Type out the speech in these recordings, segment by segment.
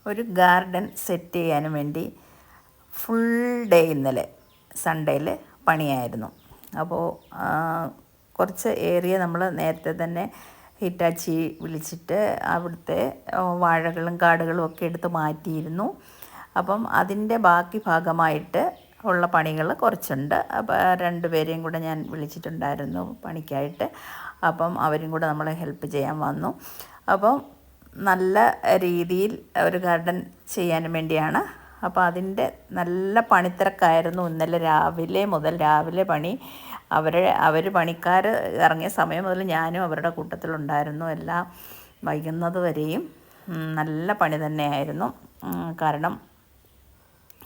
ഒരു garden set ചെയ്യാനും വേണ്ടി ഫുൾ ഡേ ഇന്നലെ സൺഡേയിൽ പണിയായിരുന്നു. അപ്പോൾ കുറച്ച് ഏരിയ നമ്മൾ നേരത്തെ തന്നെ ഹിറ്റാച്ചി വിളിച്ചിട്ട് അവിടുത്തെ വാഴകളും കാടുകളും ഒക്കെ എടുത്ത് മാറ്റിയിരുന്നു. അപ്പം അതിൻ്റെ ബാക്കി ഭാഗമായിട്ട് ഉള്ള പണികൾ കുറച്ചുണ്ട്. അപ്പോൾ 2 പേരെയും കൂടെ ഞാൻ വിളിച്ചിട്ടുണ്ടായിരുന്നു പണിക്കായിട്ട്. അപ്പം അവരും കൂടെ നമ്മളെ ഹെൽപ്പ് ചെയ്യാൻ വന്നു. അപ്പം നല്ല രീതിയിൽ ഒരു ഗാർഡൻ ചെയ്യാനും വേണ്ടിയാണ്. അപ്പോൾ അതിൻ്റെ നല്ല പണിത്തിരക്കായിരുന്നു ഇന്നലെ രാവിലെ പണി. അവർ പണിക്കാർ ഇറങ്ങിയ സമയം മുതൽ ഞാനും അവരുടെ കൂട്ടത്തിലുണ്ടായിരുന്നു. എല്ലാം വൈകുന്നത് വരെയും നല്ല പണി തന്നെയായിരുന്നു. കാരണം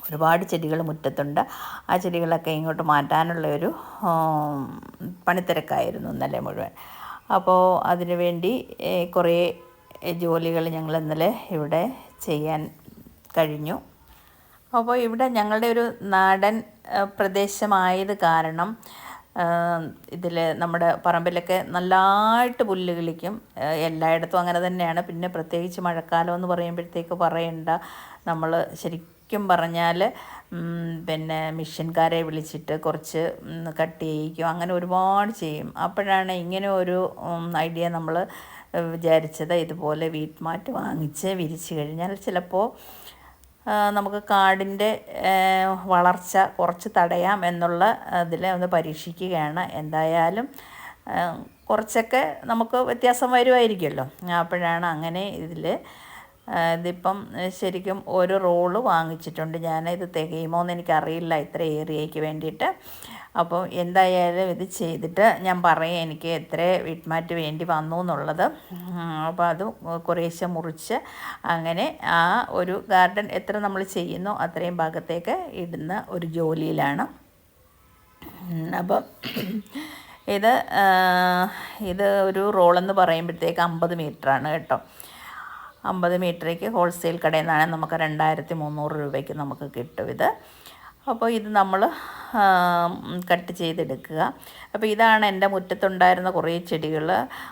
ഒരുപാട് ചെടികൾ മുറ്റത്തുണ്ട്. ആ ചെടികളൊക്കെ ഇങ്ങോട്ട് മാറ്റാനുള്ളൊരു പണിത്തിരക്കായിരുന്നു ഇന്നലെ മുഴുവൻ. അപ്പോൾ അതിനു വേണ്ടി കുറേ ജോലികൾ ഞങ്ങൾ ഇന്നലെ ഇവിടെ ചെയ്യാൻ കഴിഞ്ഞു. അപ്പോൾ ഇവിടെ ഞങ്ങളുടെ ഒരു നാടൻ പ്രദേശമായത് കാരണം ഇതിൽ നമ്മുടെ പറമ്പിലൊക്കെ നല്ലതായിട്ട് പുല്ല് കിളിക്കും. എല്ലായിടത്തും അങ്ങനെ തന്നെയാണ്. പിന്നെ പ്രത്യേകിച്ച് മഴക്കാലം എന്ന് പറയുമ്പോഴത്തേക്ക് പറയണ്ട. നമ്മൾ ശരിക്കും പറഞ്ഞാൽ പിന്നെ മിഷ്യൻകാരെ വിളിച്ചിട്ട് കുറച്ച് കട്ട് ചെയ്യിക്കും, അങ്ങനെ ഒരുപാട് ചെയ്യും. അപ്പോഴാണ് ഇങ്ങനെ ഒരു ഐഡിയ നമ്മൾ വിചാരിച്ചത്. ഇതുപോലെ വീട്ട് മാറ്റ് വാങ്ങിച്ച് വിരിച്ച് കഴിഞ്ഞാൽ ചിലപ്പോൾ നമുക്ക് കാടിൻ്റെ വളർച്ച കുറച്ച് തടയാം എന്നുള്ള ഇതിൽ ഒന്ന് പരീക്ഷിക്കുകയാണ്. എന്തായാലും കുറച്ചൊക്കെ നമുക്ക് വ്യത്യാസം വരുമായിരിക്കുമല്ലോ. അപ്പോഴാണ് അങ്ങനെ ഇതിപ്പം ശരിക്കും ഒരു റോള് വാങ്ങിച്ചിട്ടുണ്ട് ഞാൻ. ഇത് തികയുമോ എന്ന് എനിക്കറിയില്ല ഇത്ര ഏരിയയ്ക്ക് വേണ്ടിയിട്ട്. അപ്പോൾ എന്തായാലും ഇത് ചെയ്തിട്ട് ഞാൻ പറയാം എനിക്ക് എത്ര വീട്ട്മാറ്റ് വേണ്ടി വന്നു എന്നുള്ളത്. അപ്പോൾ അത് കുറേശ്ശെ മുറിച്ച് അങ്ങനെ ആ ഒരു ഗാർഡൻ എത്ര നമ്മൾ ചെയ്യുന്നോ അത്രയും ഭാഗത്തേക്ക് ഇടുന്ന ഒരു ജോലിയിലാണ്. അപ്പം ഇത് ഒരു റോളെന്ന് പറയുമ്പോഴത്തേക്ക് 50 മീറ്ററാണ് കേട്ടോ. 50 മീറ്ററേക്ക് ഹോൾസെയിൽ കടയിൽ നിന്നാണ് നമുക്ക് 2300 രൂപയ്ക്ക് നമുക്ക് കിട്ടും ഇത്. അപ്പോൾ ഇത് നമ്മൾ കട്ട് ചെയ്തെടുക്കുക. അപ്പോൾ ഇതാണ് എൻ്റെ മുറ്റത്തുണ്ടായിരുന്ന കുറേ ചെടികൾ.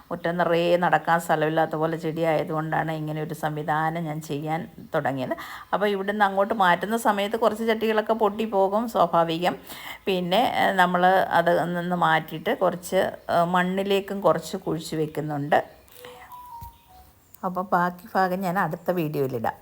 മുറ്റം നിറയെ നടക്കാൻ സ്ഥലമില്ലാത്ത പോലെ ചെടി ആയതുകൊണ്ടാണ് ഇങ്ങനെ ഒരു സംവിധാനം ഞാൻ ചെയ്യാൻ തുടങ്ങിയത്. അപ്പോൾ ഇവിടുന്ന് അങ്ങോട്ട് മാറ്റുന്ന സമയത്ത് കുറച്ച് ചട്ടികളൊക്കെ പൊട്ടിപ്പോകും, സ്വാഭാവികം. പിന്നെ നമ്മൾ അത് നിന്ന് മാറ്റിയിട്ട് കുറച്ച് മണ്ണിലേക്കും കുറച്ച് കുഴിച്ച് വെക്കുന്നുണ്ട്. അപ്പോൾ ബാക്കി ഭാഗം ഞാൻ അടുത്ത വീഡിയോയിലിടാം.